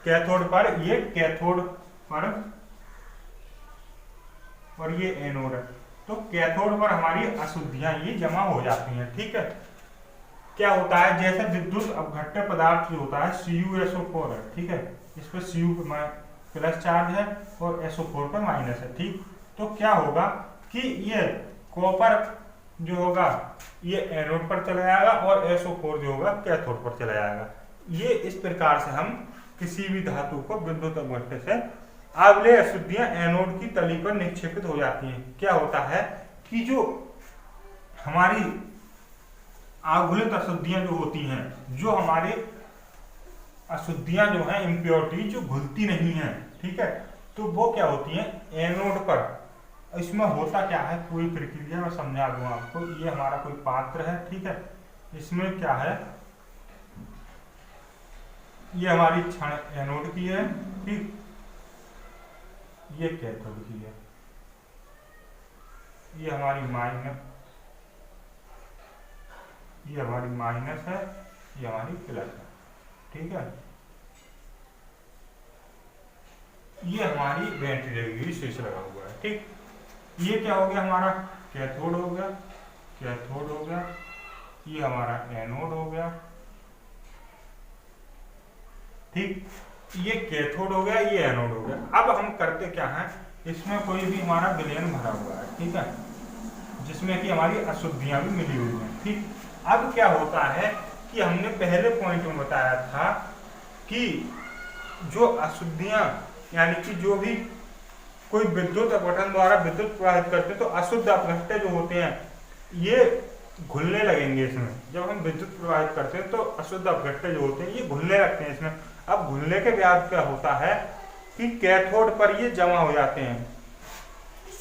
कैथोड पर, ये कैथोड पर और ये एनोड है, तो कैथोड पर हमारी अशुद्धियां ये जमा हो जाती हैं। ठीक है, क्या होता है, जैसे विद्युत अपघट्य पदार्थ जो होता है CuSO4 है। ठीक है, इस पर Cu प्लस चार्ज है और SO4 पर माइनस है। ठीक, तो क्या होगा कि ये कॉपर जो होगा ये एनोड पर चला जाएगा और SO4 जो होगा कैथोड पर चला जाएगा। ये इस प्रकार से हम किसी भी धातु को विद्युत अपघट्य से अवलेय अशुद्धियां एनोड की तली पर निक्षेपित हो जाती हैं। क्या होता है कि जो हमारी आघुलित अशुद्धियां जो होती हैं, जो हमारे अशुद्धियां जो हैं, इम्प्योरिटी जो घुलती नहीं है, ठीक है, तो वो क्या होती है एनोड पर। इसमें होता क्या है, पूरी प्रक्रिया मैं समझा दूं आपको। ये हमारा कोई पात्र है। ठीक है, इसमें क्या है, ये हमारी क्षण एनोड की है। ठीक, ये कैथोड की है। ये हमारी माइनस, ये हमारी माइनस है, ये हमारी प्लस है। ठीक है, ये हमारी बैटरी लगी हुई, स्विच लगा हुआ है। ठीक, ये क्या हो गया, हमारा कैथोड हो गया, कैथोड हो गया, ये हमारा एनोड हो गया। ठीक, ये कैथोड हो गया, ये एनोड हो गया। अब हम करते क्या है, इसमें कोई भी हमारा विलयन भरा हुआ है। ठीक है, जिसमें कि हमारी अशुद्धियां भी मिली हुई हैं। ठीक, अब क्या होता है कि हमने पहले पॉइंट में बताया था कि जो अशुद्धियां, यानी कि जो भी कोई विद्युत अपघटन द्वारा विद्युत प्रवाहित करते हैं तो अशुद्ध अपघट्य जो होते हैं ये घुलने लगेंगे इसमें। जब हम विद्युत प्रवाहित करते हैं तो अशुद्ध अपघट्य जो होते हैं ये घुलने लगते हैं इसमें। अब घुलने के बाद क्या होता है कि कैथोड पर ये जमा हो जाते हैं।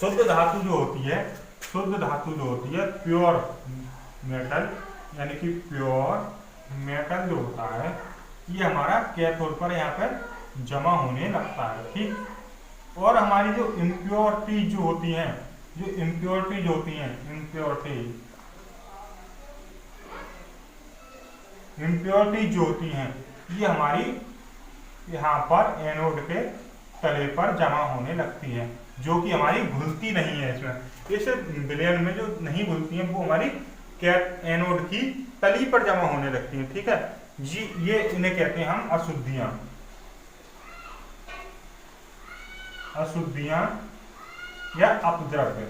शुद्ध धातु जो होती है, शुद्ध धातु जो होती है, प्योर मेटल, यानी कि प्योर मेटल जो होता है, ये हमारा कैथोड पर यहाँ पर जमा होने लगता है। ठीक, और हमारी जो इम्प्योरिटी जो होती हैं, जो इम्प्योरिटी जो होती हैं, इम्प्योरिटी जो होती हैं, ये हमारी यहाँ पर एनोड के तले पर जमा होने लगती है, जो कि हमारी घुलती नहीं है। इसमें इस विलयन में जो नहीं घुलती हैं वो हमारी एनोड की तली पर जमा होने लगती हैं। ठीक है जी, ये इन्हें कहते हैं हम अशुद्धियां। अशुद्धियां या अपद्रव्य।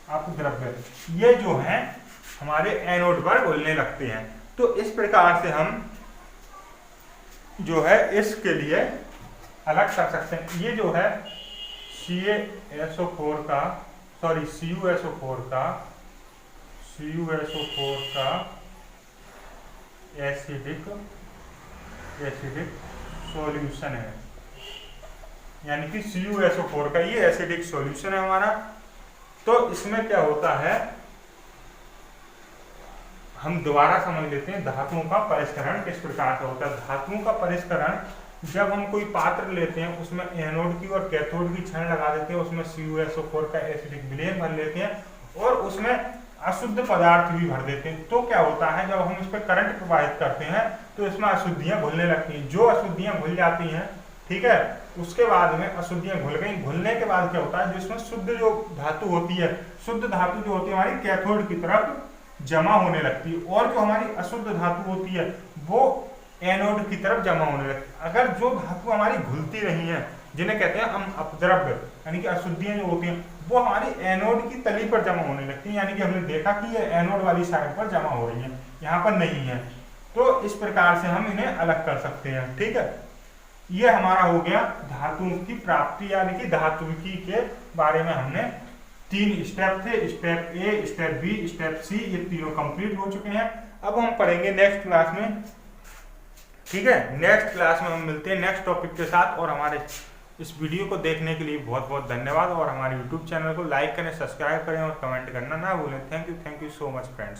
अपद्रव्य ये जो हैं हमारे एनोड पर घुलने लगते हैं। तो इस प्रकार से हम जो है इसके लिए अलग कर सकते हैं। ये जो है CuSO4 का एसिडिक सॉल्यूशन है, यानी कि CuSO4 का ये एसिडिक सॉल्यूशन है हमारा। तो इसमें क्या होता है, हम दोबारा समझ लेते हैं धातुओं का परिष्करण किस प्रकार से होता है। धातुओं का परिष्करण, जब हम कोई पात्र लेते हैं उसमें एनोड की और कैथोड की छड़ लगा देते हैं, उसमें CuSO4 का एसिडिक विलेन भर लेते हैं और उसमें अशुद्ध पदार्थ भी भर देते हैं, तो क्या होता है जब हम इस पर करंट प्रवाहित करते हैं तो इसमें अशुद्धियां घुलने लगती हैं। जो अशुद्धियां घुल जाती हैं, ठीक है, उसके बाद में अशुद्धियां घुल गई, घुलने के बाद क्या होता है, जिसमें शुद्ध जो धातु होती है, शुद्ध धातु जो होती है हमारी कैथोड की तरफ जमा होने लगती है, और जो हमारी अशुद्ध धातु होती है वो एनोड की तरफ जमा होने लगती है। अगर जो धातु हमारी घुलती रही हैं, जिन्हें कहते हैं अपद्रव्य, यानी कि अशुद्धियां जो होती हैं, वो हमारी एनोड की तली पर जमा होने लगती है, यानी कि हमने देखा कि ये एनोड वाली साइड पर जमा हो रही है, यहाँ पर नहीं है। तो इस प्रकार से हम इन्हें अलग कर सकते हैं, ठीक है। ये हमारा हो गया धातुओं की प्राप्ति, यानी कि धातुविकी के बारे में हमने 3 स्टेप थे, स्टेप ए, स्टेप बी, स्टेप सी, ये तीनों कंप्लीट हो चुके हैं। अब हम पढ़ेंगे नेक्स्ट क्लास में, ठीक है। नेक्स्ट क्लास में हम मिलते हैं नेक्स्ट टॉपिक के साथ। और हमारे इस वीडियो को देखने के लिए बहुत बहुत धन्यवाद, और हमारे यूट्यूब चैनल को लाइक करें, सब्सक्राइब करें और कमेंट करना ना भूलें। Thank you so much friends.